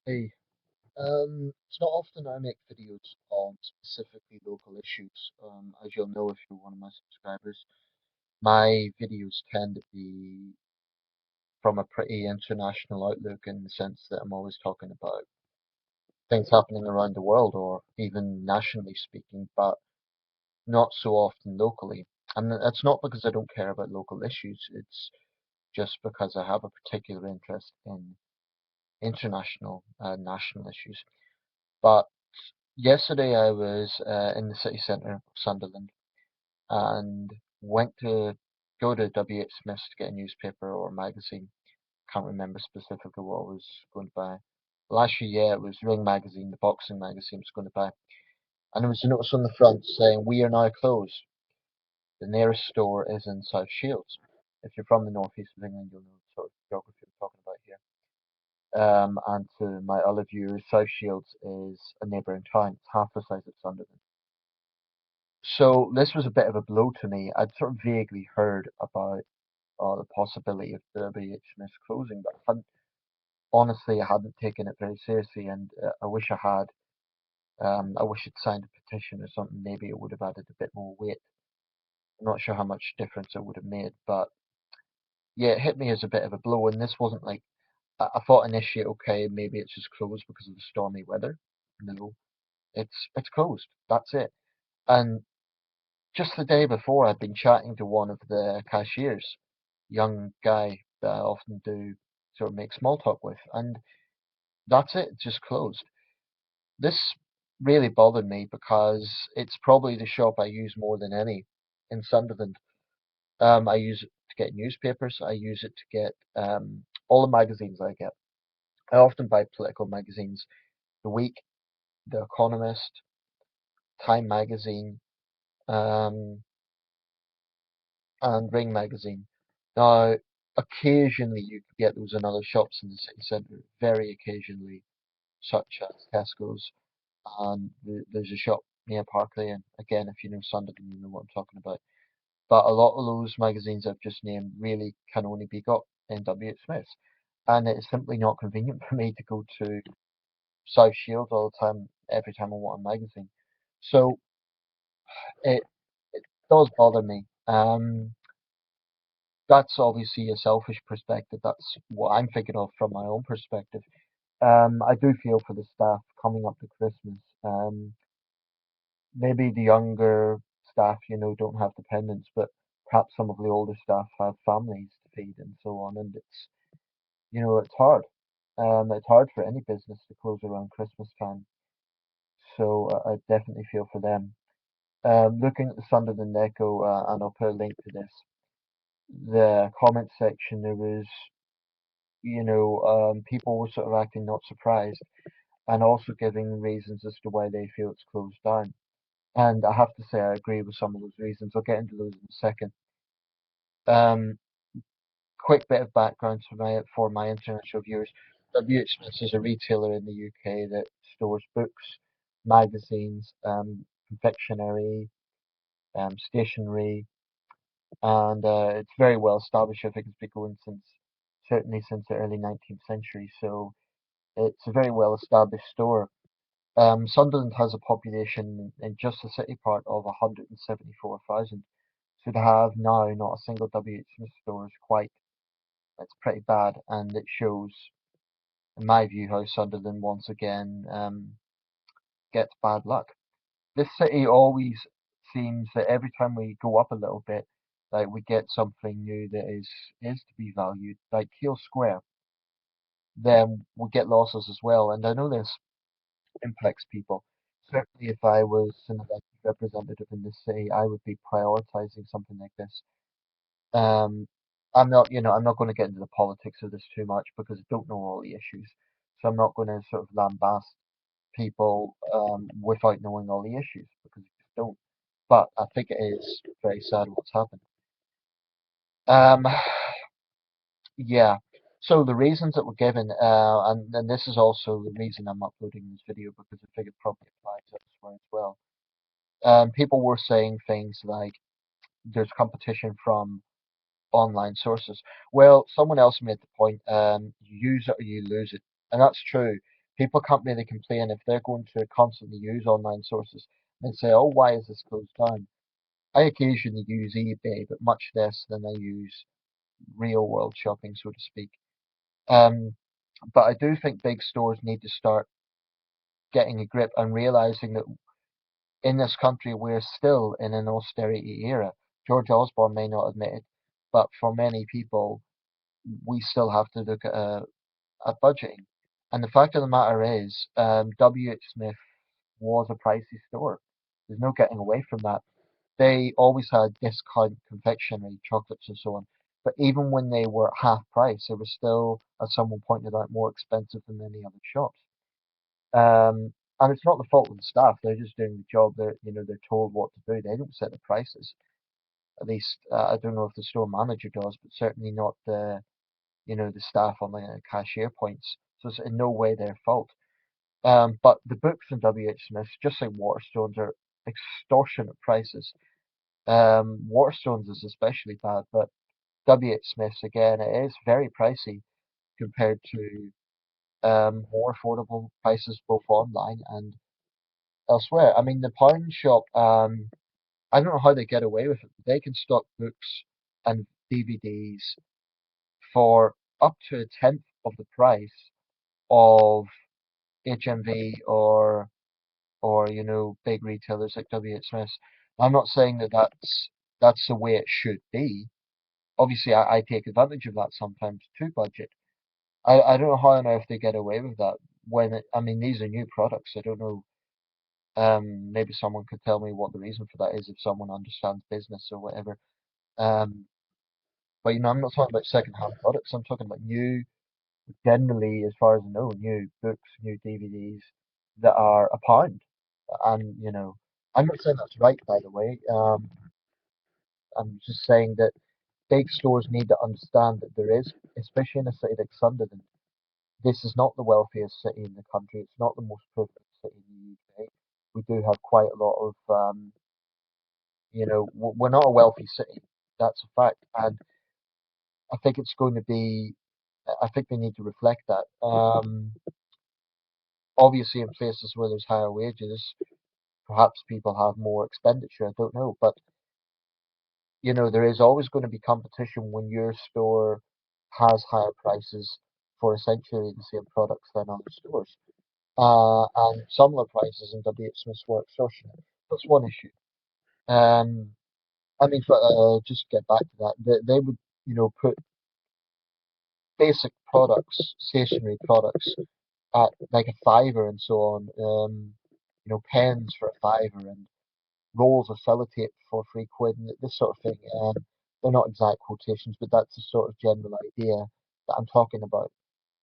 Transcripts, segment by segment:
Hey, it's not often I make videos on specifically local issues. As you'll know if you're one of my subscribers, my videos tend to be from a pretty international outlook in the sense that I'm always talking about things happening around the world or even nationally speaking, but not so often locally. And that's not because I don't care about local issues, it's just because I have a particular interest in international national issues. But yesterday I was in the city centre of Sunderland and went to go to WH Smith's to get a newspaper or a magazine. Can't remember specifically what I was going to buy. Last year, yeah, it was Ring magazine, the boxing magazine I was going to buy. And there was a notice on the front saying, "We are now closed. The nearest store is in South Shields." If you're from the northeast of England, you'll know the sort of geography we're talking about here. And to my other viewers, South Shields is a neighbouring town. It's half the size of Sunderland. So this was a bit of a blow to me. I'd sort of vaguely heard about the possibility of Derby Smith closing, but honestly, I hadn't taken it very seriously, and I wish I had. I wish I'd signed a petition or something. Maybe it would have added a bit more weight. I'm not sure how much difference it would have made, but yeah, it hit me as a bit of a blow. And this wasn't like I thought initially, okay, maybe it's just closed because of the stormy weather. No, it's closed. That's it. And just the day before, I'd been chatting to one of the cashiers, young guy that I often do sort of make small talk with, and that's it, just closed. This really bothered me because it's probably the shop I use more than any in Sunderland. I use it to get newspapers. I use it to get all the magazines I get. I often buy political magazines, The Week, The Economist, Time Magazine, um, and Ring Magazine. Now, occasionally you could get those in other shops in the city centre, very occasionally, such as Tesco's, and there's a shop near Parkley, and again, if you know Sunderland, you know what I'm talking about. But a lot of those magazines I've just named really can only be got in WH Smith's, and it's simply not convenient for me to go to South Shields all the time, every time I want a magazine. So it it does bother me. That's obviously a selfish perspective. That's what I'm thinking of from my own perspective. I do feel for the staff coming up to Christmas. Maybe the younger staff, don't have dependents, but perhaps some of the older staff have families to feed and so on, and it's hard. It's hard for any business to close around Christmas time, so I definitely feel for them. Looking at the Sunderland Echo, and I'll put a link to this, the comment section, there was, people were sort of acting not surprised and also giving reasons as to why they feel it's closed down. And I have to say, I agree with some of those reasons. I'll get into those in a second. Um, Quick bit of background for my international viewers. WH Smiths is a retailer in the UK that stores books, magazines, confectionery, stationery, and it's very well established. I think it's been going certainly since the early 19th century. So it's a very well established store. Sunderland has a population in just the city part of 174,000. So to have now not a single WH Smith store is it's pretty bad, and it shows, in my view, how Sunderland once again gets bad luck. This city always seems that every time we go up a little bit, like we get something new that is to be valued, like Kiel Square, then we get losses as well. And I know this impacts people. Certainly, if I was an elected representative in this city, I would be prioritizing something like this. Um, I'm not going to get into the politics of this too much because I don't know all the issues. So I'm not going to sort of lambast people without knowing all the issues because I just don't. But I think it is very sad what's happened. Um, yeah. So the reasons that were given, and this is also the reason I'm uploading this video because I think it probably applies elsewhere as well. People were saying things like there's competition from online sources. Well, someone else made the point, you use it or you lose it. And that's true. People can't really complain if they're going to constantly use online sources and say, "Oh, why is this closed down?" I occasionally use eBay, but much less than I use real world shopping, so to speak. Um, but I do think big stores need to start getting a grip and realizing that in this country we're still in an austerity era. George Osborne may not admit it, but for many people, we still have to look at budgeting. And the fact of the matter is, WH Smith was a pricey store. There's no getting away from that. They always had discount confectionery, chocolates and so on. But even when they were half price, it was still, as someone pointed out, more expensive than many other shops. And it's not the fault of the staff. They're just doing the job. They're told what to do. They don't set the prices. At least I don't know if the store manager does, but certainly not the staff on the cashier points. So it's in no way their fault. But the books in WH Smith, just like Waterstones, are extortionate prices. Waterstones is especially bad, but WH Smith's again, it is very pricey compared to more affordable prices both online and elsewhere. I mean, the pawn shop, I don't know how they get away with it. They can stock books and DVDs for up to a tenth of the price of HMV or big retailers like WH Smith's. I'm not saying that that's the way it should be. Obviously, I take advantage of that sometimes to budget. I don't know how on earth they get away with that I mean, these are new products. I don't know. Maybe someone could tell me what the reason for that is if someone understands business or whatever. Um, but I'm not talking about second-hand products. I'm talking about new, generally, as far as I know, new books, new DVDs that are a pound. And I'm not saying that's right, by the way. I'm just saying that big stores need to understand that there is, especially in a city like Sunderland, this is not the wealthiest city in the country. It's not the most privileged city in the UK. We do have quite a lot of, we're not a wealthy city. That's a fact. And I think it's going to be, I think they need to reflect that. Obviously, in places where there's higher wages, perhaps people have more expenditure. I don't know. But, there is always going to be competition when your store has higher prices for essentially the same products than other stores. And some of the prices in WH Smith's were extortionate. That's one issue. Um, I mean, just to get back to that, they would, put basic products, stationery products, at like a fiver and so on. Pens for a fiver and rolls of sellotape for 3 quid and this sort of thing. They're not exact quotations, but that's the sort of general idea that I'm talking about.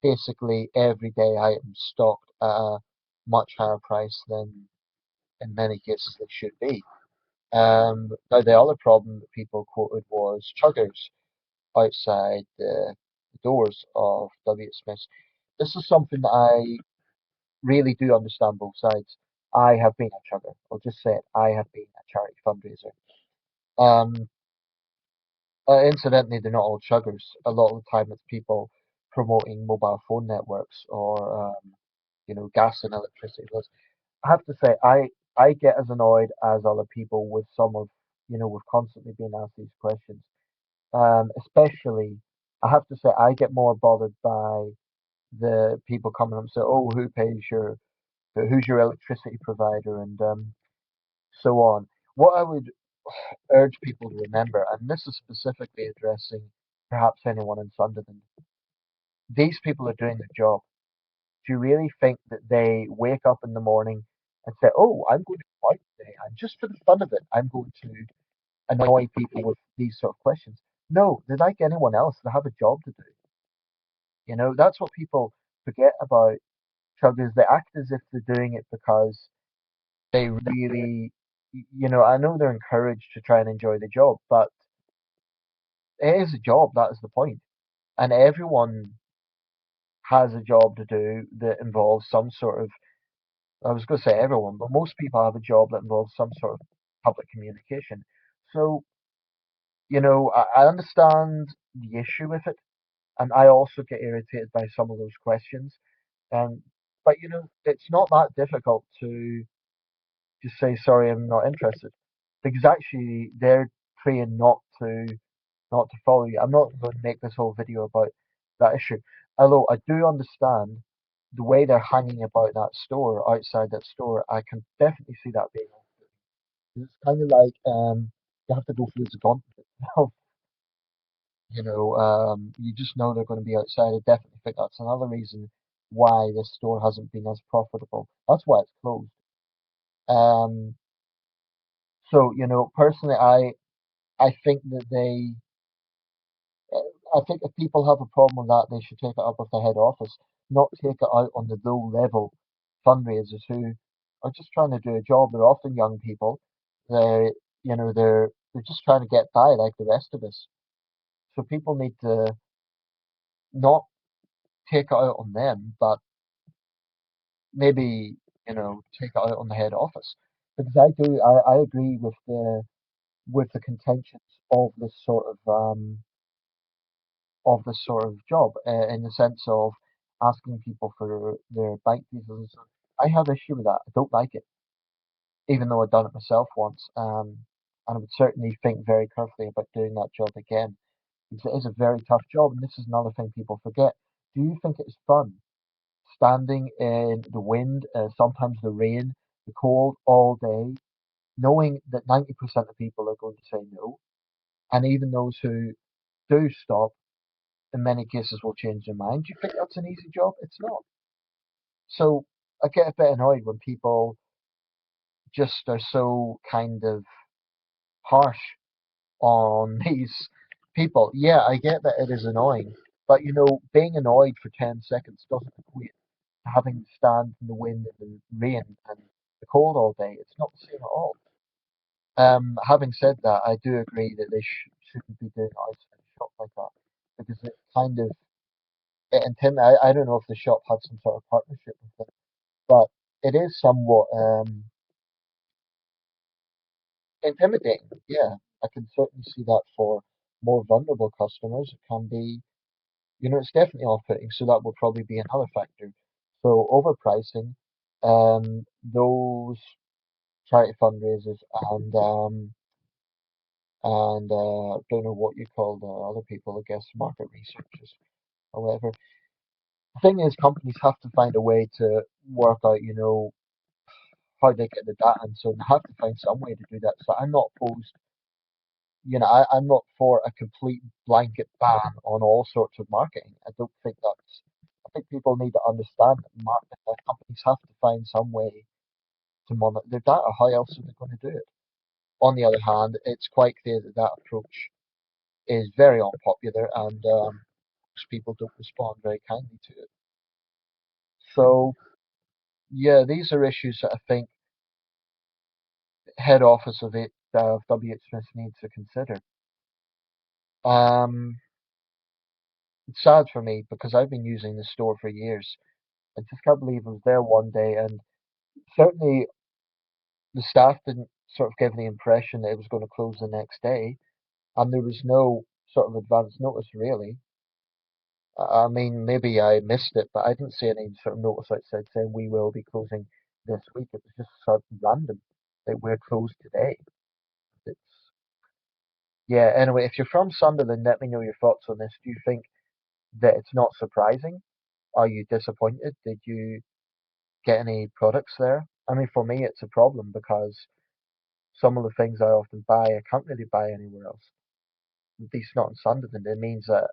Basically, everyday items stocked at a much higher price than in many cases they should be. Now, the other problem that people quoted was chuggers outside the doors of W. Smith's. This is something that I really do understand both sides. I have been a chugger. I'll just say it. I have been a charity fundraiser. Um, Incidentally, they're not all chuggers. A lot of the time, it's people promoting mobile phone networks or gas and electricity. I have to say, I get as annoyed as other people with some of, with constantly being asked these questions. Especially, I have to say, I get more bothered by the people coming up and say, "Oh, who's your electricity provider?" and so on. What I would urge people to remember, and this is specifically addressing perhaps anyone in Sunderland, these people are doing their job. Do you really think that they wake up in the morning and say, "Oh, I'm going to go out today, and just for the fun of it, I'm going to annoy people with these sort of questions"? No, they're like anyone else. They have a job to do. That's what people forget about chuggers. They act as if they're doing it because they really, I know they're encouraged to try and enjoy the job, but it is a job. That is the point. And everyone has a job to do that involves some sort of, I was going to say everyone, but most people have a job that involves some sort of public communication. So, I understand the issue with it, and I also get irritated by some of those questions. And But it's not that difficult to just say sorry, I'm not interested, because actually they're trained not to follow you. I'm not going to make this whole video about that issue, although I do understand the way they're hanging about that store, outside that store. I can definitely see that being. It's kind of like you have to go through the gauntlet. You just know they're going to be outside. I definitely think that's another reason why this store hasn't been as profitable. That's why it's closed. Um, so personally, I think that I think if people have a problem with that, they should take it up with the head office, not take it out on the low level fundraisers who are just trying to do a job. They're often young people. They, they're just trying to get by like the rest of us. So people need to not take it out on them, but maybe take it out on the head office, because I agree with the contentions of this sort of job, in the sense of asking people for their bank details and so on. I have issue with that. I don't like it, even though I've done it myself once, and I would certainly think very carefully about doing that job again, because it is a very tough job, and this is another thing people forget. Do you think it is fun standing in the wind, sometimes the rain, the cold all day, knowing that 90% of people are going to say no, and even those who do stop, in many cases, will change their mind? Do you think that's an easy job? It's not. So I get a bit annoyed when people just are so kind of harsh on these people. Yeah, I get that it is annoying, but being annoyed for 10 seconds doesn't equate to having to stand in the wind and the rain and the cold all day. It's not the same at all. Having said that, I do agree that they shouldn't be doing it outside a shop like that, because it kind of I don't know if the shop had some sort of partnership with it, but it is somewhat intimidating. Yeah, I can certainly see that for more vulnerable customers. It can be, it's definitely off-putting, so that will probably be another factor. So overpricing, those charity fundraisers, and don't know what you call the other people, I guess market researchers or whatever. The thing is, companies have to find a way to work out, how they get the data, and so they have to find some way to do that. So I'm not opposed, I'm not for a complete blanket ban on all sorts of marketing. I think people need to understand that companies have to find some way to monitor their data. How else are they going to do it? On the other hand, it's quite clear that that approach is very unpopular, and most people don't respond very kindly to it. So, yeah, these are issues that I think head office of WH Smith needs to consider. Um, it's sad for me because I've been using the store for years. I just can't believe I was there one day, and certainly the staff didn't sort of give the impression that it was going to close the next day, and there was no sort of advance notice really. I mean, maybe I missed it, but I didn't see any sort of notice outside saying we will be closing this week. It was just sort of random that we're closed today. It's Yeah. Anyway, if you're from Sunderland, let me know your thoughts on this. Do you think that it's not surprising? Are you disappointed? Did you get any products there? I mean, for me, it's a problem because some of the things I often buy, I can't really buy anywhere else. At least not in Sunderland. It means that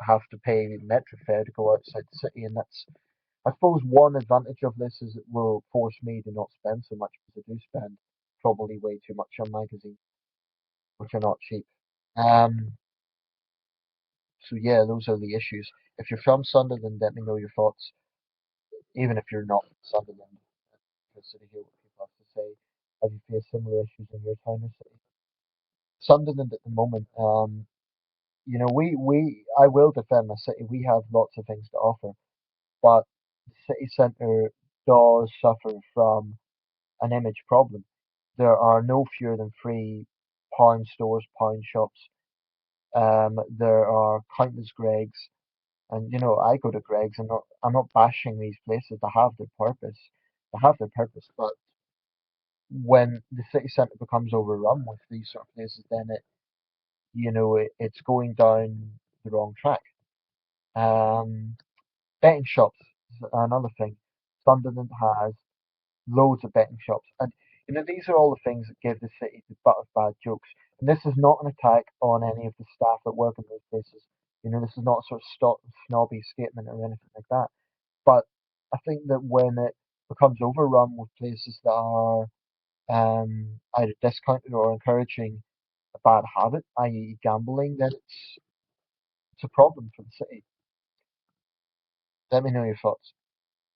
I have to pay metro fare to go outside the city, and that's, I suppose, one advantage of this is it will force me to not spend so much, because I do spend probably way too much on magazines, which are not cheap. Um, so yeah, those are the issues. If you're from Sunderland, let me know your thoughts. Even if you're not from Sunderland, I'm interested to hear what people have to say. Have you faced similar issues in your town or city? Sunderland at the moment, I will defend my city. We have lots of things to offer, but the city centre does suffer from an image problem. There are no fewer than three pound stores, pound shops. There are countless Gregs. And I go to Greg's. I'm not bashing these places. They have their purpose. They have their purpose. But when the city centre becomes overrun with these sort of places, then it's going down the wrong track. Um, Betting shops is another thing. Sunderland has loads of betting shops, and these are all the things that give the city the butt of bad jokes. And this is not an attack on any of the staff that work in those places. This is not a sort of snobby statement or anything like that. But I think that when it becomes overrun with places that are either discounted or encouraging a bad habit, i.e., gambling, then it's a problem for the city. Let me know your thoughts.